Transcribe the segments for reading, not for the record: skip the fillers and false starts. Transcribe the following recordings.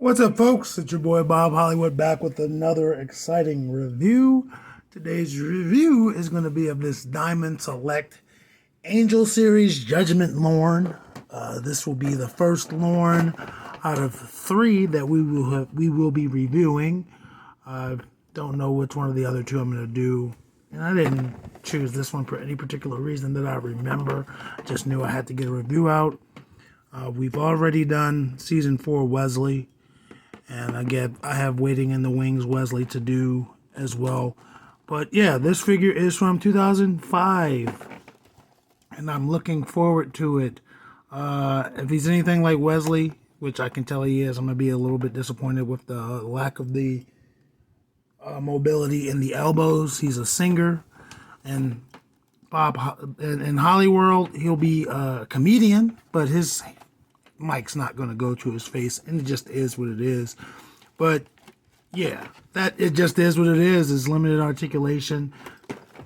What's up, folks? It's your boy Bob Hollywood back with another exciting review. Today's review is going to be of this Diamond Select Angel Series Judgment Lorne. This will be the first Lorne out of three that we will be reviewing. I don't know which one of the other two I'm going to do, and I didn't choose this one for any particular reason that I remember. I just knew I had to get a review out. We've already done season 4 Wesley. And I have Waiting in the Wings Wesley to do as well. But yeah, this figure is from 2005. And I'm looking forward to it. If he's anything like Wesley, which I can tell he is, I'm going to be a little bit disappointed with the lack of the mobility in the elbows. He's a singer. And in Hollywood, he'll be a comedian, but his mic's not going to go to his face, and it just is what it is. But yeah, it just is what it is. It's limited articulation.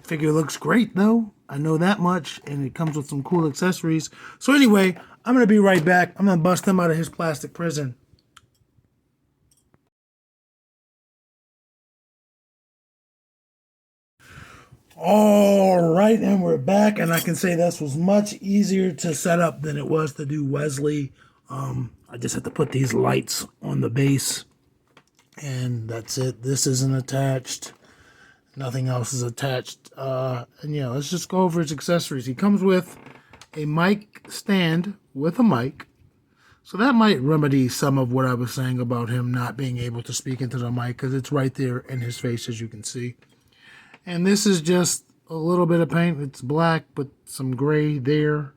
Figure looks great though, I know that much, and it comes with some cool accessories. So anyway, I'm gonna be right back. I'm gonna bust him out of his plastic prison. All right, and we're back, and I can say this was much easier to set up than it was to do Wesley. I just have to put these lights on the base, and that's it. This isn't attached. Nothing else is attached. And yeah, let's just go over his accessories. He comes with a mic stand with a mic. So that might remedy some of what I was saying about him not being able to speak into the mic, because it's right there in his face, as you can see. And this is just a little bit of paint. It's black, but some gray there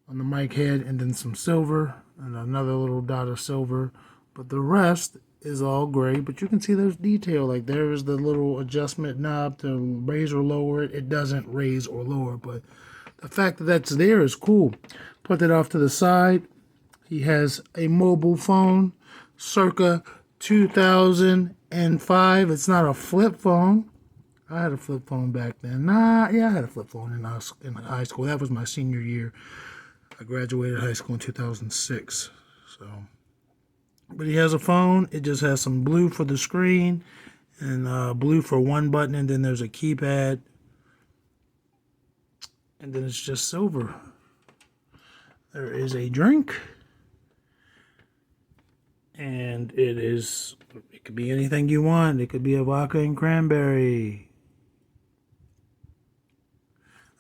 on the mic head, and then some silver and another little dot of silver. But the rest is all gray, but you can see there's detail. Like there is the little adjustment knob to raise or lower it. It doesn't raise or lower, but the fact that that's there is cool. Put that off to the side. He has a mobile phone circa 2005. It's not a flip phone. I had a flip phone back then. I had a flip phone in high school. That was my senior year. I graduated high school in 2006. So, but he has a phone. It just has some blue for the screen and blue for one button, and then there's a keypad, and then it's just silver. There is a drink, and it could be anything you want. It could be a vodka and cranberry.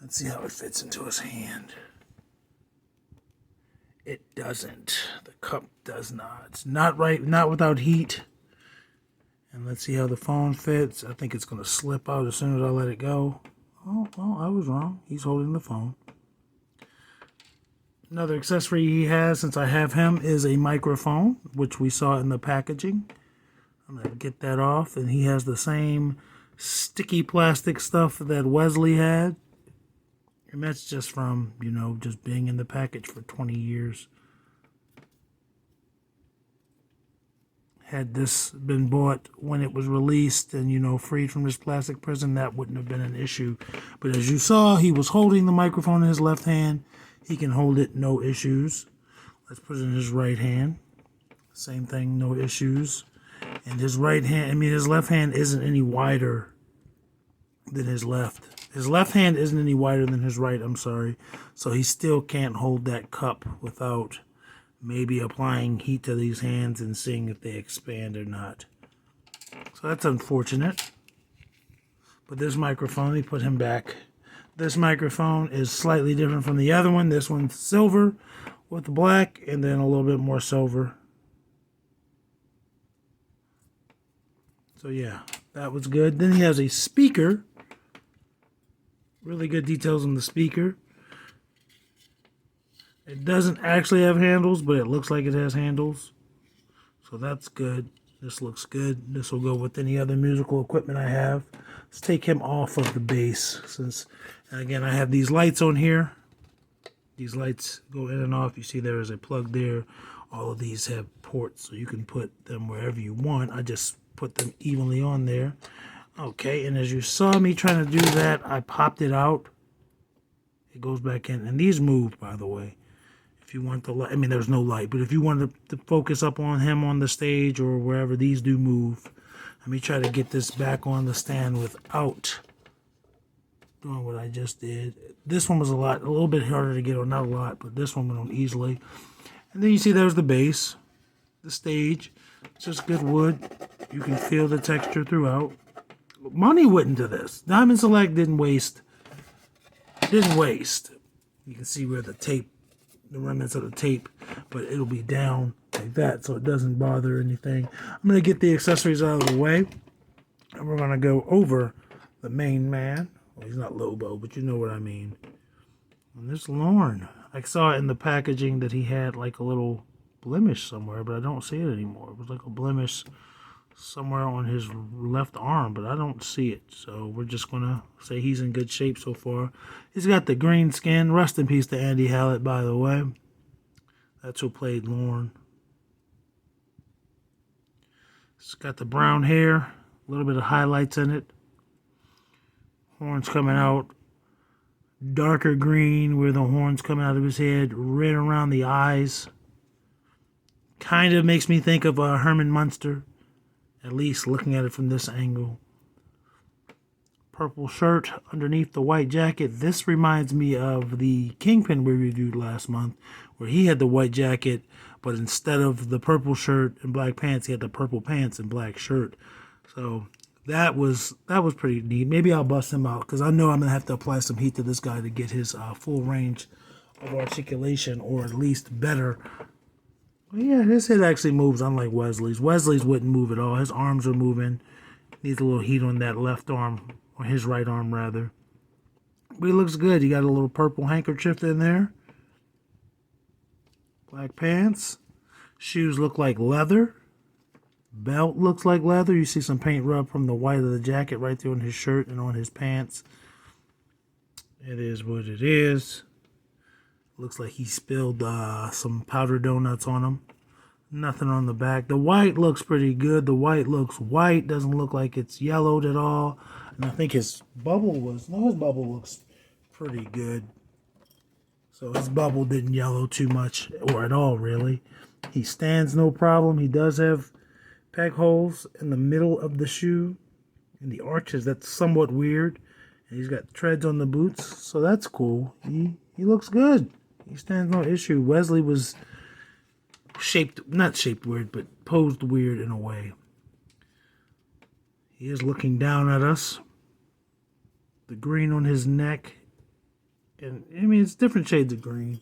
Let's see how it fits into his hand. It doesn't. The cup does not. It's not right, not without heat. And let's see how the phone fits. I think it's going to slip out as soon as I let it go. Oh, well, I was wrong. He's holding the phone. Another accessory he has, since I have him, is a microphone, which we saw in the packaging. I'm going to get that off. And he has the same sticky plastic stuff that Wesley had. And that's just from, just being in the package for 20 years. Had this been bought when it was released and, freed from this plastic prison, that wouldn't have been an issue. But as you saw, he was holding the microphone in his left hand. He can hold it, no issues. Let's put it in his right hand. Same thing, no issues. And his his left hand isn't any wider than his left. His left hand isn't any wider than his right, I'm sorry. So he still can't hold that cup without maybe applying heat to these hands and seeing if they expand or not. So that's unfortunate. But this microphone, he put him back. This microphone is slightly different from the other one. This one's silver with black and then a little bit more silver. So yeah, that was good. Then he has a speaker. Really good details on the speaker. It doesn't actually have handles, but it looks like it has handles. So that's good. This looks good. This will go with any other musical equipment I have. Let's take him off of the base. And again, I have these lights on here. These lights go in and off. You see there is a plug there. All of these have ports, so you can put them wherever you want. I just put them evenly on there. Okay, and as you saw me trying to do that, I popped it out. It goes back in. And these move, by the way. If you want the light, I mean, there's no light, but if you want to focus up on him on the stage or wherever, these do move. Let me try to get this back on the stand without doing what I just did. This one was a little bit harder to get on, not a lot, but this one went on easily. And then you see there's the base, the stage. It's just good wood. You can feel the texture throughout. Money went into this. Diamond Select didn't waste. Didn't waste. You can see where the tape, the remnants of the tape, but it'll be down like that so it doesn't bother anything. I'm going to get the accessories out of the way, and we're going to go over the main man. Well, he's not Lobo, but you know what I mean. And this Lorne. I saw it in the packaging that he had like a little blemish somewhere, but I don't see it anymore. It was like a blemish somewhere on his left arm, but I don't see it. So we're just going to say he's in good shape so far. He's got the green skin. Rest in peace to Andy Hallett, by the way. That's who played Lorne. It's got the brown hair, a little bit of highlights in it. Horns coming out. Darker green where the horns coming out of his head. Red around the eyes. Kind of makes me think of Herman Munster. At least looking at it from this angle. Purple shirt underneath the white jacket. This reminds me of the Kingpin we reviewed last month, where he had the white jacket, but instead of the purple shirt and black pants, he had the purple pants and black shirt. So that was pretty neat. Maybe I'll bust him out because I know I'm gonna have to apply some heat to this guy to get his full range of articulation, or at least better. Yeah, his head actually moves, unlike Wesley's. Wesley's wouldn't move at all. His arms are moving. Needs a little heat on that left arm, or his right arm, rather. But he looks good. You got a little purple handkerchief in there. Black pants. Shoes look like leather. Belt looks like leather. You see some paint rub from the white of the jacket right there on his shirt and on his pants. It is what it is. Looks like he spilled some powdered donuts on him. Nothing on the back. The white looks pretty good. The white looks white. Doesn't look like it's yellowed at all. And I think his bubble his bubble looks pretty good. So his bubble didn't yellow too much, or at all, really. He stands no problem. He does have peg holes in the middle of the shoe. In the arches, that's somewhat weird. And he's got treads on the boots, so that's cool. He looks good. He stands no issue. Wesley was not shaped weird, but posed weird in a way. He is looking down at us. The green on his neck. And, I mean, it's different shades of green.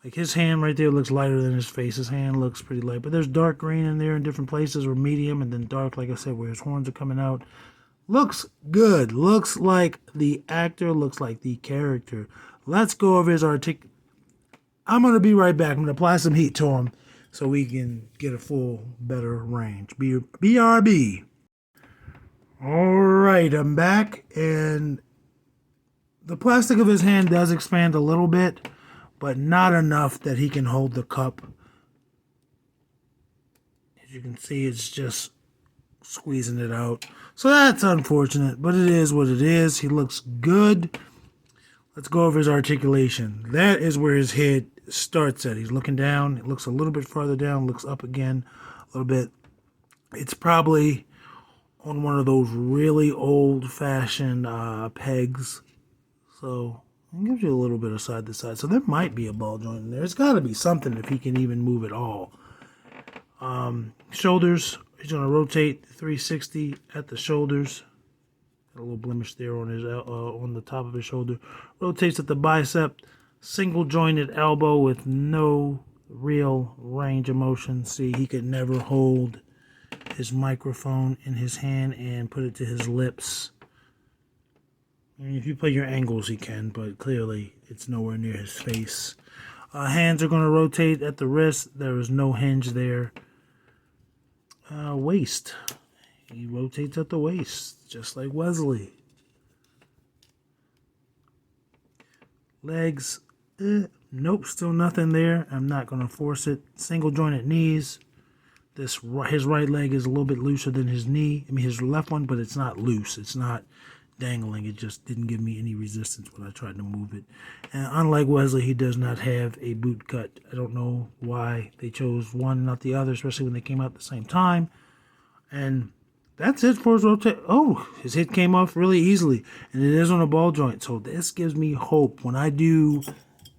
Like his hand right there looks lighter than his face. His hand looks pretty light. But there's dark green in there in different places, or medium, and then dark, like I said, where his horns are coming out. Looks good. Looks like the actor. Looks like the character. Let's go over his I'm going to be right back. I'm going to apply some heat to him so we can get a full, better range. BRB. All right, I'm back. And the plastic of his hand does expand a little bit, but not enough that he can hold the cup. As you can see, it's just squeezing it out. So that's unfortunate, but it is what it is. He looks good. Let's go over his articulation. That is where his head starts at. He's looking down. It looks a little bit farther down. Looks up again a little bit. It's probably on one of those really old-fashioned pegs. So it gives you a little bit of side to side. So there might be a ball joint in there. It's got to be something if he can even move at all. Shoulders. He's going to rotate 360 at the shoulders. Got a little blemish there on his on the top of his shoulder. Rotates at the bicep. Single jointed elbow with no real range of motion. See, he could never hold his microphone in his hand and put it to his lips. I mean, if you play your angles, he can, but clearly it's nowhere near his face. Hands are going to rotate at the wrist. There is no hinge there. Waist. He rotates at the waist, just like Wesley. Legs. Nope, still nothing there. I'm not going to force it. Single jointed knees. His right leg is a little bit looser than his knee. I mean, his left one, but it's not loose. It's not dangling. It just didn't give me any resistance when I tried to move it. And unlike Wesley, he does not have a boot cut. I don't know why they chose one, not the other, especially when they came out at the same time. And that's it for his rotate. Oh, his hit came off really easily, and it is on a ball joint. So this gives me hope when I do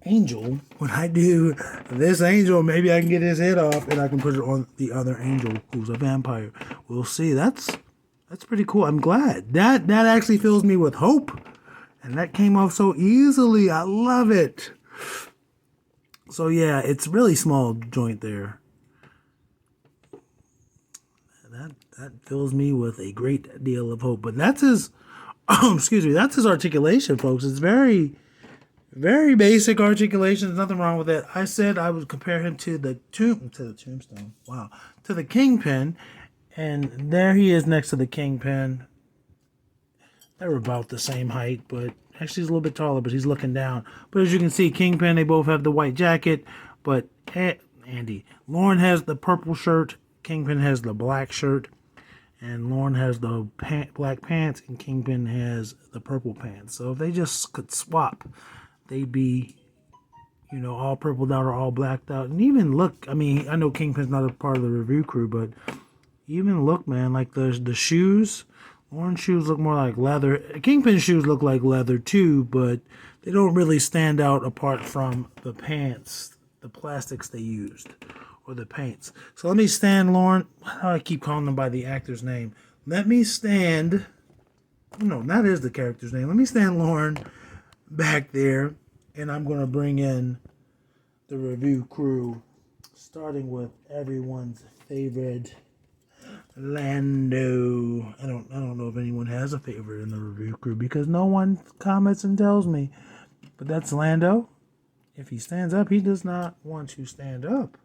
Angel. When I do this Angel, maybe I can get his head off, and I can put it on the other Angel, who's a vampire. We'll see. That's pretty cool. I'm glad that actually fills me with hope, and that came off so easily. I love it. So yeah, it's really small joint there. That fills me with a great deal of hope. But that's his, excuse me, that's his articulation, folks. It's very, very basic articulation. There's nothing wrong with it. I said I would compare him to the tombstone. Wow, to the Kingpin, and there he is next to the Kingpin. They're about the same height, but actually he's a little bit taller. But he's looking down. But as you can see, Kingpin, they both have the white jacket, but Lorne has the purple shirt. Kingpin has the black shirt. And Lorne has the black pants, and Kingpin has the purple pants. So if they just could swap, they'd be, all purpled out or all blacked out. And even look, I mean, I know Kingpin's not a part of the review crew, but even look, man, like the shoes. Lorne's shoes look more like leather. Kingpin's shoes look like leather too, but they don't really stand out apart from the pants, the plastics they used. Or the paints. So let me stand Lorne. How do I keep calling them by the actor's name? Let me stand. No, that is the character's name. Let me stand Lorne back there, and I'm going to bring in the review crew, starting with everyone's favorite Lando. I don't know if anyone has a favorite in the review crew because no one comments and tells me. But that's Lando. If he stands up, he does not want to stand up.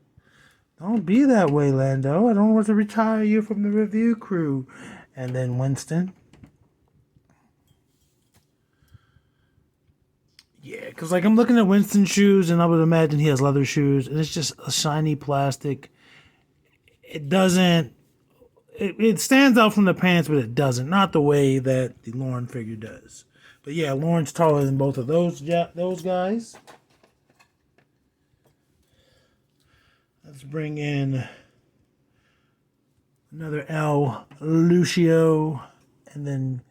Don't be that way, Lando. I don't want to retire you from the review crew. And then Winston. Yeah, because I'm looking at Winston's shoes, and I would imagine he has leather shoes, and it's just a shiny plastic. It doesn't... It stands out from the pants, but it doesn't. Not the way that the Lorne figure does. But yeah, Lorne's taller than both of those guys. Let's bring in another L, Lucio, and then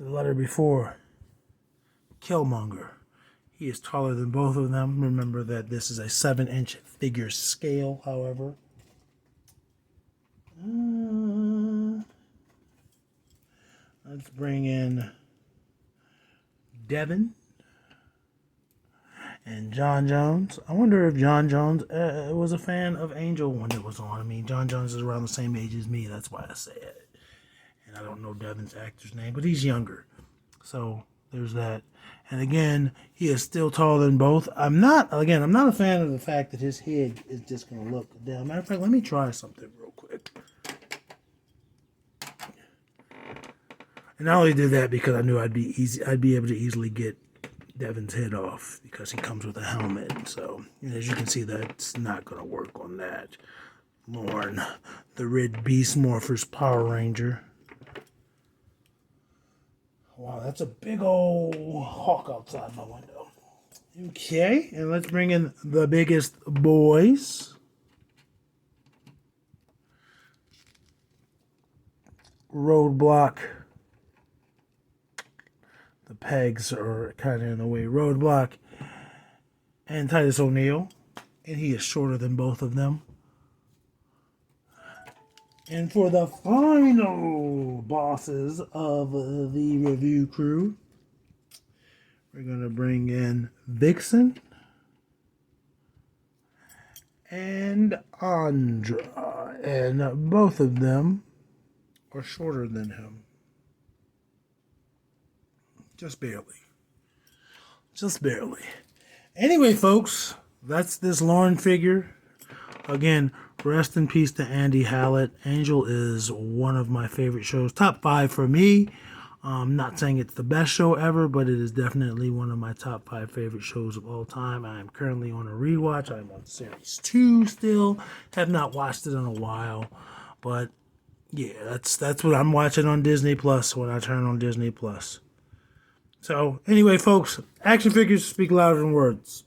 the letter before, Killmonger. He is taller than both of them. Remember that this is a 7-inch figure scale, however. Let's bring in Devin. And John Jones. I wonder if John Jones was a fan of Angel when it was on. I mean, John Jones is around the same age as me. That's why I say it. And I don't know Devin's actor's name, but he's younger. So there's that. And again, he is still taller than both. I'm not a fan of the fact that his head is just going to look down. Matter of fact, let me try something real quick. And I only did that because I knew I'd be able to easily get Devin's head off because he comes with a helmet. So as you can see, that's not going to work on that. Lorne, the Red Beast Morphers Power Ranger. Wow, that's a big old hawk outside my window. Okay, and let's bring in the biggest boys. Roadblock. The pegs are kind of in the way. Roadblock and Titus O'Neil. And he is shorter than both of them. And for the final bosses of the review crew, we're going to bring in Vixen and Andra. And both of them are shorter than him. Just barely. Just barely. Anyway, folks, that's this Lorne figure. Again, rest in peace to Andy Hallett. Angel is one of my favorite shows. Top 5 for me. I'm not saying it's the best show ever, but it is definitely one of my top 5 favorite shows of all time. I am currently on a rewatch. I'm on series 2 still. Have not watched it in a while. But Yeah, that's what I'm watching on Disney Plus when I turn on Disney Plus. So anyway, folks, action figures speak louder than words.